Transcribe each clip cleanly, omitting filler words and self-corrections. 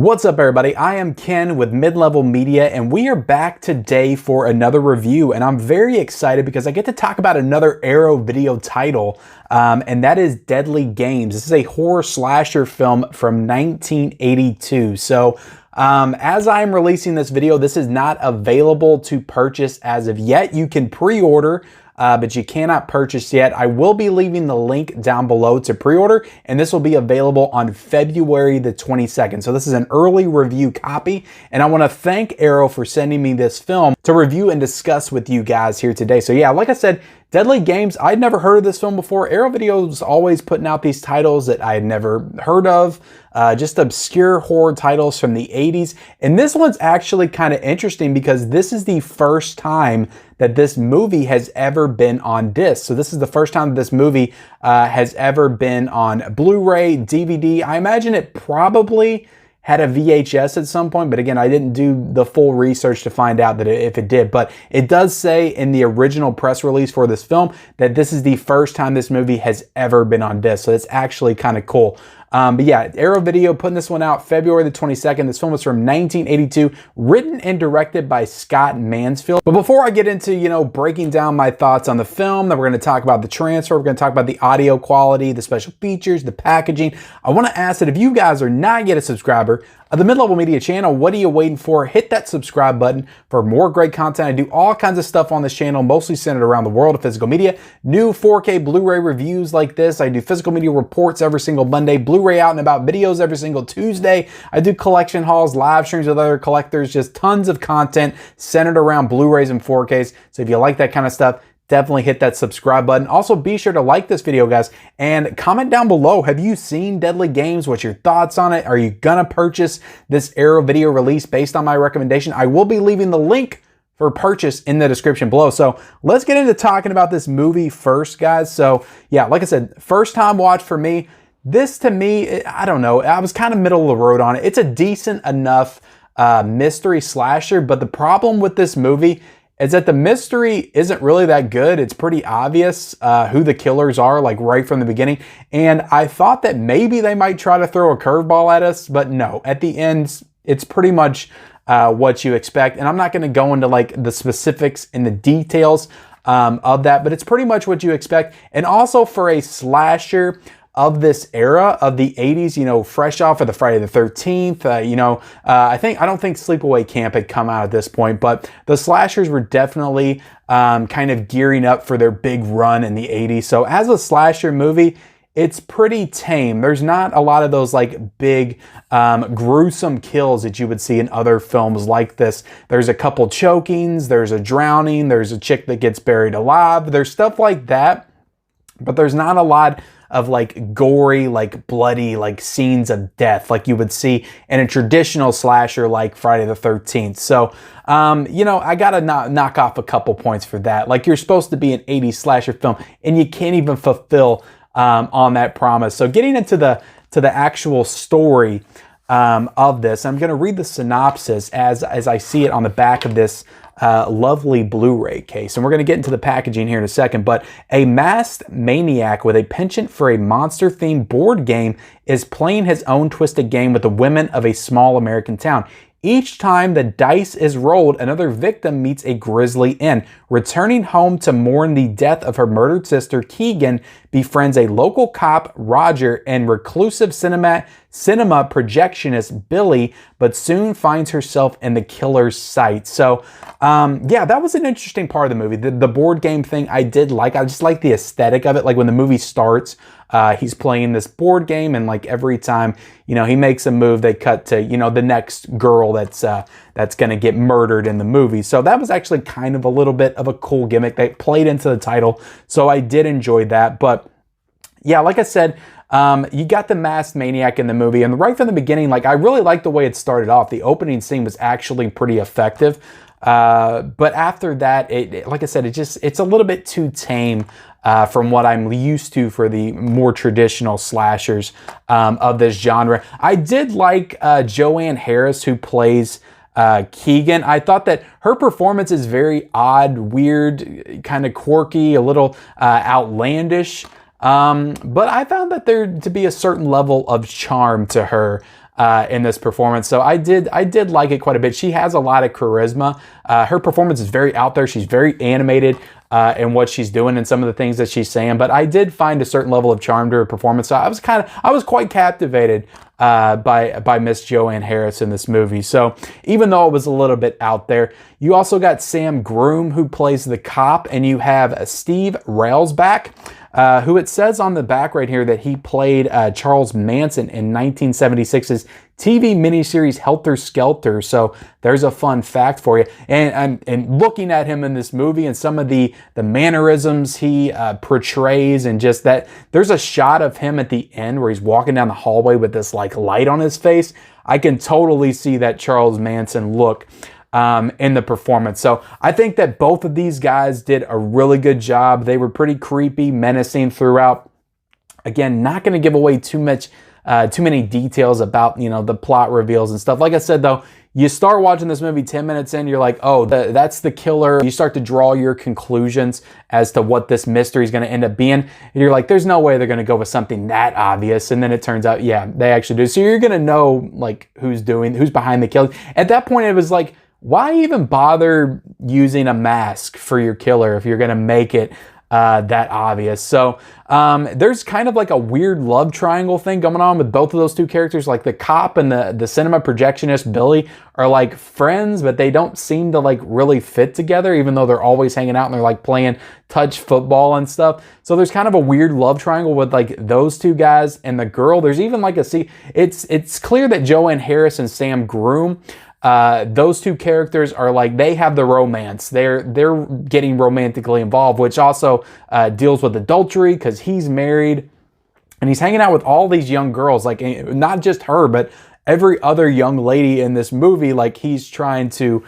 What's up, everybody? I am Ken with Mid-Level Media, and we are back today for another review. And I'm very excited because I get to talk about another Arrow video title, and that is Deadly Games. This is a horror slasher film from 1982. So as I'm releasing this video, this is not available to purchase as of yet. You can pre-order, but you cannot purchase yet. I will be leaving the link down below to pre-order, and this will be available on February the 22nd. So this is an early review copy, and I want to thank Arrow for sending me this film to review and discuss with you guys here today. So yeah, like I said, Deadly Games, I'd never heard of this film before. Arrow Video's always putting out these titles that I had never heard of, just obscure horror titles from the 80s. And this one's actually kind of interesting because this is the first time that this movie has ever been on disc. So this is the first time that this movie has ever been on Blu-ray, DVD. I imagine it probably had a VHS at some point, but again, I didn't do the full research to find out that if it did. But it does say in the original press release for this film that this is the first time this movie has ever been on disc. So it's actually kind of cool. But yeah, Arrow Video putting this one out February the 22nd. This film was from 1982, written and directed by Scott Mansfield. But before I get into, breaking down my thoughts on the film, then we're going to talk about the transfer, we're going to talk about the audio quality, the special features, the packaging. I want to ask that if you guys are not yet a subscriber of the Mid-Level Media channel, what are you waiting for? Hit that subscribe button for more great content. I do all kinds of stuff on this channel, mostly centered around the world of physical media. New 4K Blu-ray reviews like this. I do physical media reports every single Monday, Blu-ray out and about videos every single Tuesday. I do collection hauls, live streams with other collectors, just tons of content centered around Blu-rays and 4Ks. So if you like that kind of stuff, definitely hit that subscribe button. Also, be sure to like this video, guys, and comment down below. Have you seen Deadly Games? What's your thoughts on it? Are you gonna purchase this Arrow Video release based on my recommendation? I will be leaving the link for purchase in the description below. So let's get into talking about this movie first, guys. So yeah, like I said, first time watch for me. This to me, I don't know, I was kind of middle of the road on it. It's a decent enough mystery slasher, but the problem with this movie is that the mystery isn't really that good. It's pretty obvious who the killers are, like right from the beginning. And I thought that maybe they might try to throw a curveball at us, but no. At the end, it's pretty much what you expect. And I'm not going to go into like the specifics and the details of that, but it's pretty much what you expect. And also for a slasher of this era of the 80s, fresh off of the Friday the 13th, I don't think Sleepaway Camp had come out at this point, but the slashers were definitely kind of gearing up for their big run in the 80s. So as a slasher movie, it's pretty tame. There's not a lot of those like big gruesome kills that you would see in other films like this. There's a couple chokings, there's a drowning, there's a chick that gets buried alive. There's stuff like that, but there's not a lot of like gory, like bloody, like scenes of death like you would see in a traditional slasher like Friday the 13th. So, I gotta knock off a couple points for that. Like, you're supposed to be an 80s slasher film and you can't even fulfill on that promise. So getting into the actual story of this, I'm gonna read the synopsis as I see it on the back of this lovely Blu-ray case. And we're going to get into the packaging here in a second, but a masked maniac with a penchant for a monster-themed board game is playing his own twisted game with the women of a small American town. Each time the dice is rolled, another victim meets a grisly end. Returning home to mourn the death of her murdered sister, Keegan befriends a local cop, Roger, and reclusive cinema projectionist, Billy, but soon finds herself in the killer's sight. So, yeah, that was an interesting part of the movie. The board game thing I did like. I just like the aesthetic of it. Like when the movie starts, he's playing this board game, and like every time, he makes a move, they cut to, the next girl that's going to get murdered in the movie. So that was actually kind of a little bit of a cool gimmick that played into the title. So I did enjoy that. But yeah, like I said, you got the masked maniac in the movie, and right from the beginning, like I really liked the way it started off. The opening scene was actually pretty effective. But after that, like I said, it's a little bit too tame from what I'm used to for the more traditional slashers of this genre. I did like Joanne Harris, who plays Keegan. I thought that her performance is very odd, weird, kind of quirky, a little outlandish. But I found that there to be a certain level of charm to her in this performance. So I did like it quite a bit. She has a lot of charisma. Her performance is very out there. She's very animated in what she's doing and some of the things that she's saying. But I did find a certain level of charm to her performance. So I was quite captivated by Miss Joanne Harris in this movie. So even though it was a little bit out there, you also got Sam Groom, who plays the cop, and you have Steve Railsback, who it says on the back right here that he played Charles Manson in 1976's TV miniseries Helter Skelter. So there's a fun fact for you. And looking at him in this movie and some of the mannerisms he portrays, and just that, there's a shot of him at the end where he's walking down the hallway with this like light on his face. I can totally see that Charles Manson look in the performance. So I think that both of these guys did a really good job. They were pretty creepy, menacing throughout. Again, not going to give away too many details about, you know, the plot reveals and stuff. Like I said, though, you start watching this movie 10 minutes in, you're like, oh, that's the killer. You start to draw your conclusions as to what this mystery is going to end up being. And you're like, there's no way they're going to go with something that obvious. And then it turns out, yeah, they actually do. So you're going to know like who's behind the killing. At that point, it was like, why even bother using a mask for your killer if you're going to make it that obvious? So there's kind of like a weird love triangle thing going on with both of those two characters. Like the cop and the cinema projectionist Billy are like friends, but they don't seem to like really fit together, even though they're always hanging out and they're like playing touch football and stuff. So there's kind of a weird love triangle with like those two guys and the girl. There's even like it's clear that Joanne Harris and Sam Groom, those two characters are like, they have the romance. They're getting romantically involved, which also deals with adultery because he's married and he's hanging out with all these young girls, like not just her, but every other young lady in this movie, like he's trying to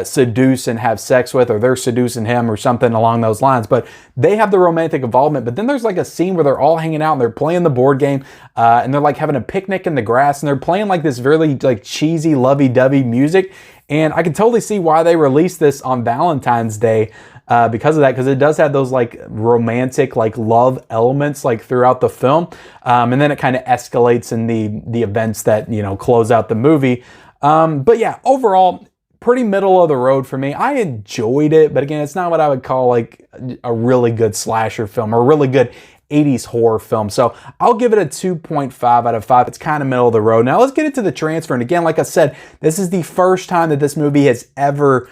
seduce and have sex with, or they're seducing him or something along those lines. But they have the romantic involvement. But then there's like a scene where they're all hanging out and they're playing the board game and they're like having a picnic in the grass and they're playing like this really like cheesy lovey-dovey music. And I can totally see why they released this on Valentine's Day because of that, because it does have those like romantic like love elements like throughout the film. And then it kind of escalates in the events that, you know, close out the movie. But yeah, overall, pretty middle of the road for me. I enjoyed it, but again, it's not what I would call like a really good slasher film or a really good 80s horror film. So I'll give it a 2.5 out of 5. It's kind of middle of the road. Now let's get into the transfer. And again, like I said, this is the first time that this movie has ever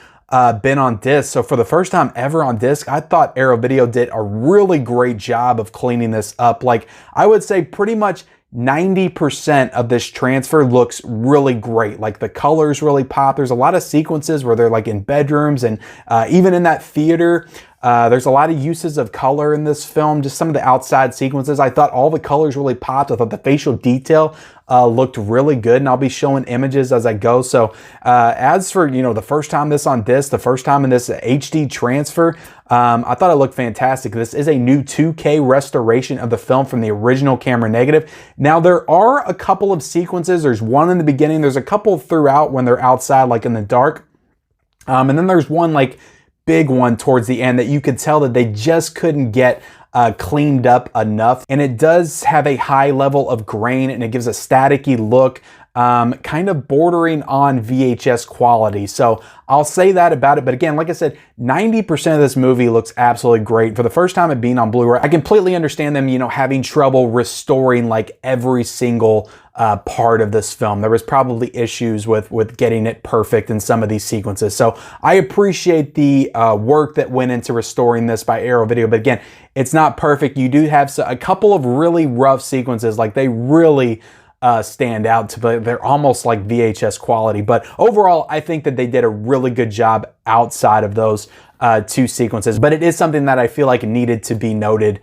been on disc. So for the first time ever on disc, I thought Arrow Video did a really great job of cleaning this up. Like I would say pretty much 90% of this transfer looks really great. Like the colors really pop. There's a lot of sequences where they're like in bedrooms and even in that theater. There's a lot of uses of color in this film. Just some of the outside sequences. I thought all the colors really popped. I thought the facial detail looked really good, and I'll be showing images as I go. So as for, you know, the first time this on disc, the first time in this HD transfer, I thought it looked fantastic. This is a new 2K restoration of the film from the original camera negative. Now there are a couple of sequences. There's one in the beginning. There's a couple throughout when they're outside, like in the dark. And then there's one like big one towards the end that you could tell that they just couldn't get cleaned up enough. And it does have a high level of grain and it gives a staticky look, kind of bordering on VHS quality. So I'll say that about it. But again, like I said, 90% of this movie looks absolutely great. For the first time it being on Blu-ray, I completely understand them, you know, having trouble restoring like every single part of this film. There was probably issues with getting it perfect in some of these sequences. So I appreciate the work that went into restoring this by Arrow Video. But again, it's not perfect. You do have a couple of really rough sequences. Like they really stand out to, but they're almost like VHS quality. But overall, I think that they did a really good job outside of those two sequences. But it is something that I feel like needed to be noted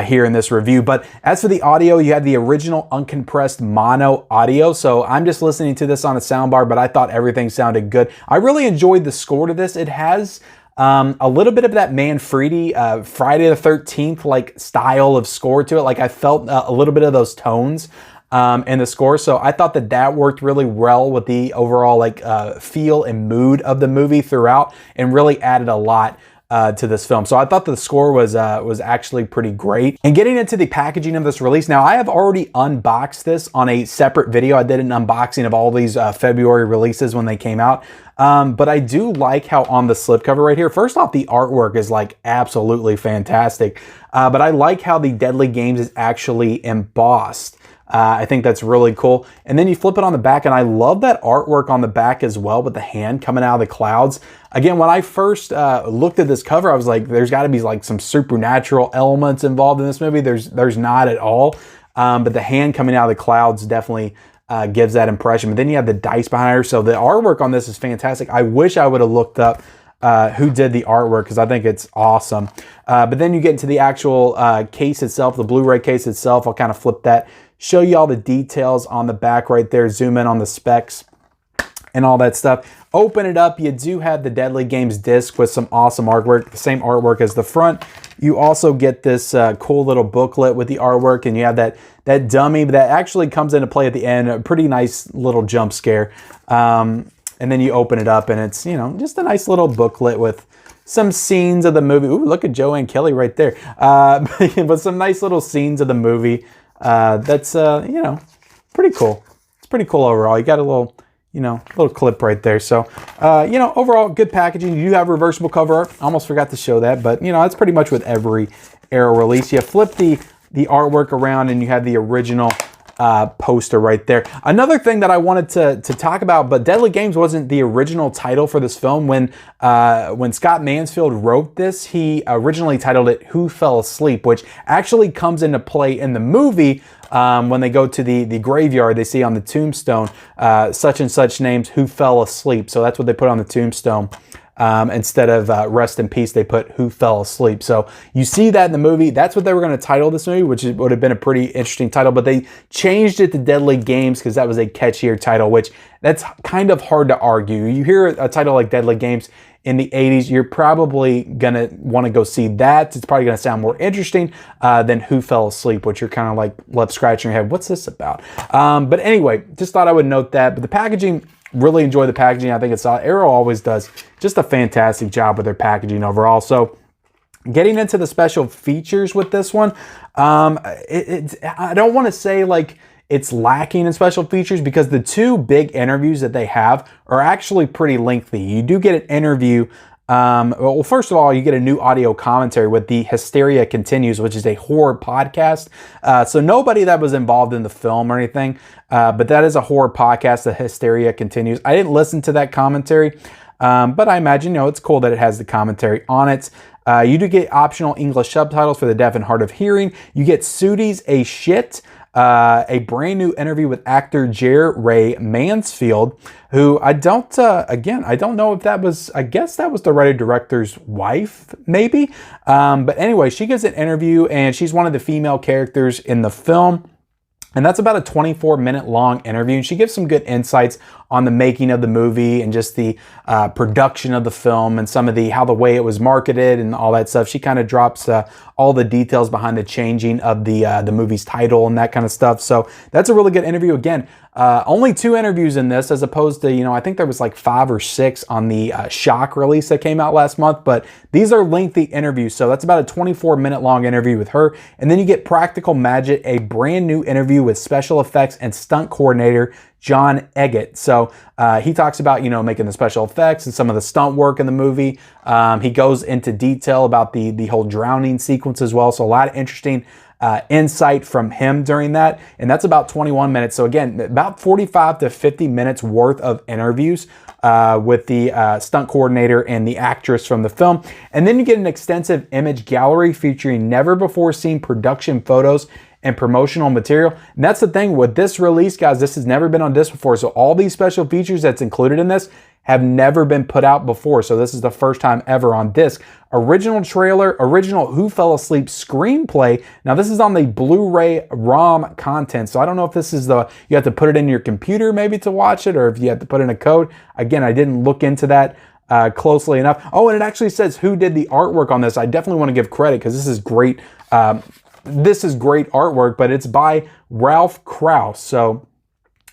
here in this review. But as for the audio, you had the original uncompressed mono audio. So I'm just listening to this on a soundbar, but I thought everything sounded good. I really enjoyed the score to this. It has a little bit of that Manfredi Friday the 13th like style of score to it. Like I felt a little bit of those tones in the score. So I thought that worked really well with the overall like feel and mood of the movie throughout, and really added a lot to this film. So I thought the score was actually pretty great. And getting into the packaging of this release, now I have already unboxed this on a separate video. I did an unboxing of all these February releases when they came out. But I do like how on the slipcover right here, first off, the artwork is like absolutely fantastic. But I like how the Deadly Games is actually embossed. I think that's really cool. And then you flip it on the back, and I love that artwork on the back as well with the hand coming out of the clouds. Again, when I first looked at this cover, I was like, there's got to be like some supernatural elements involved in this movie. There's not at all. But the hand coming out of the clouds definitely gives that impression. But then you have the dice behind her. So the artwork on this is fantastic. I wish I would have looked up who did the artwork, because I think it's awesome. But then you get into the actual case itself, the Blu-ray case itself. I'll kind of flip that, show you all the details on the back right there, zoom in on the specs and all that stuff. Open it up, you do have the Deadly Games disc with some awesome artwork, the same artwork as the front. You also get this cool little booklet with the artwork, and you have that dummy that actually comes into play at the end, a pretty nice little jump scare. And then you open it up, and it's, you know, just a nice little booklet with some scenes of the movie. Ooh, look at Joanne Kelly right there. But some nice little scenes of the movie. That's, you know, pretty cool. It's pretty cool overall. You got a little, you know, little clip right there. So, you know, overall, good packaging. You do have reversible cover art. Almost forgot to show that, but, you know, that's pretty much with every Arrow release. You flip the artwork around, and you have the original poster right there. Another thing that I wanted to talk about, but Deadly Games wasn't the original title for this film. When Scott Mansfield wrote this, he originally titled it Who Fell Asleep, which actually comes into play in the movie. When they go to the graveyard, they see on the tombstone such and such names who fell asleep. So that's what they put on the tombstone. Instead of rest in peace, they put who fell asleep. So you see that in the movie. That's what they were going to title this movie, which would have been a pretty interesting title. But they changed it to Deadly Games because that was a catchier title, which that's kind of hard to argue. You hear a title like Deadly Games in the 80s, you're probably going to want to go see that. It's probably going to sound more interesting than Who Fell Asleep, which you're kind of like left scratching your head. What's this about? But anyway, just thought I would note that. But the packaging, really enjoy the packaging. I think it's Arrow always does just a fantastic job with their packaging overall. So getting into the special features with this one, I don't want to say like it's lacking in special features, because the two big interviews that they have are actually pretty lengthy. You do get an interview. Well, first of all, you get a new audio commentary with the Hysteria Continues, which is a horror podcast. So nobody that was involved in the film or anything, but that is a horror podcast, the Hysteria Continues. I didn't listen to that commentary, but I imagine, you know, it's cool that it has the commentary on it. You do get optional English subtitles for the deaf and hard of hearing. You get Sudi's A Shit, a brand new interview with actor Ray Mansfield, who I don't know if that was, I guess that was the writer-director's wife, maybe. But anyway, she gives an interview, and she's one of the female characters in the film. And that's about a 24-minute long interview. And she gives some good insights on the making of the movie and just the production of the film and some of how the way it was marketed and all that stuff. She kind of drops all the details behind the changing of the movie's title and that kind of stuff. So that's a really good interview. Again, only 2 interviews in this, as opposed to, you know, I think there was like 5 or 6 on the Shock release that came out last month. But these are lengthy interviews. So that's about a 24-minute long interview with her. And then you get Practical Magic, a brand new interview with special effects and stunt coordinator John Eggett. So he talks about, you know, making the special effects and some of the stunt work in the movie. He goes into detail about the whole drowning sequence as well. So a lot of interesting insight from him during that. And that's about 21 minutes. So again, about 45 to 50 minutes worth of interviews with the stunt coordinator and the actress from the film. And then you get an extensive image gallery featuring never before seen production photos and promotional material. And that's the thing with this release, guys. This has never been on disc before. So all these special features that's included in this have never been put out before. So this is the first time ever on disc. Original trailer, original Who Fell Asleep screenplay. Now this is on the Blu-ray ROM content. So I don't know if this is you have to put it in your computer maybe to watch it, or if you have to put in a code. Again, I didn't look into that closely enough. Oh, and it actually says who did the artwork on this. I definitely want to give credit because this is great. This is great artwork, but it's by Ralph Krauss. So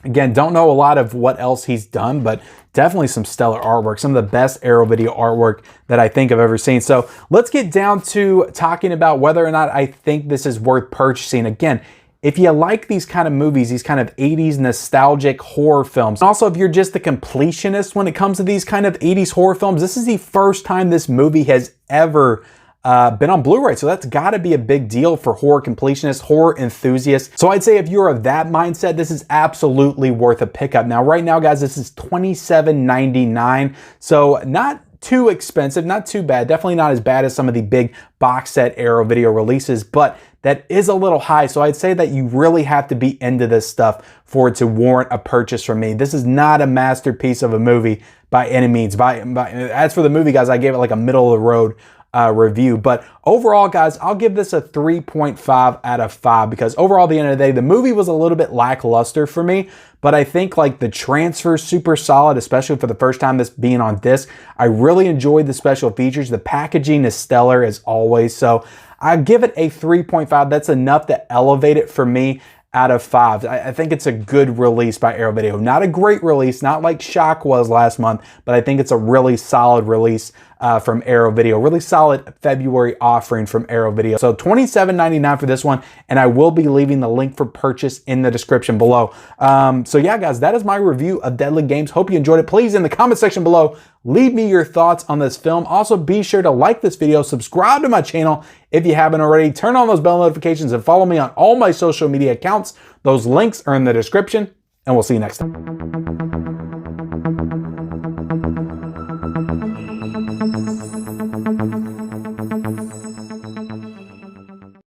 Again, don't know a lot of what else he's done, but definitely some stellar artwork, some of the best Arrow Video artwork that I think I've ever seen. So let's get down to talking about whether or not I think this is worth purchasing. Again, if you like these kind of movies, these kind of 80s nostalgic horror films, and also if you're just a completionist when it comes to these kind of 80s horror films, this is the first time this movie has ever been on Blu-ray. So that's gotta be a big deal for horror completionists, horror enthusiasts. So I'd say if you're of that mindset, this is absolutely worth a pickup. Now, right now, guys, this is $27.99. So not too expensive, not too bad. Definitely not as bad as some of the big box set Arrow Video releases, but that is a little high. So I'd say that you really have to be into this stuff for it to warrant a purchase from me. This is not a masterpiece of a movie by any means. As for the movie, guys, I gave it like a middle of the road review. But overall, guys, I'll give this a 3.5 out of 5 because overall, at the end of the day, the movie was a little bit lackluster for me. But I think like the transfer super solid, especially for the first time this being on disc. I really enjoyed the special features. The packaging is stellar as always. So I give it a 3.5. That's enough to elevate it for me out of 5. I think it's a good release by Arrow Video. Not a great release, not like Shock was last month, but I think it's a really solid release from Arrow Video. Really solid February offering from Arrow Video. So $27.99 for this one, and I will be leaving the link for purchase in the description below. So yeah, guys, that is my review of Deadly Games. Hope you enjoyed it. Please, in the comment section below, leave me your thoughts on this film. Also, be sure to like this video, subscribe to my channel if you haven't already, turn on those bell notifications, and follow me on all my social media accounts. Those links are in the description, and we'll see you next time.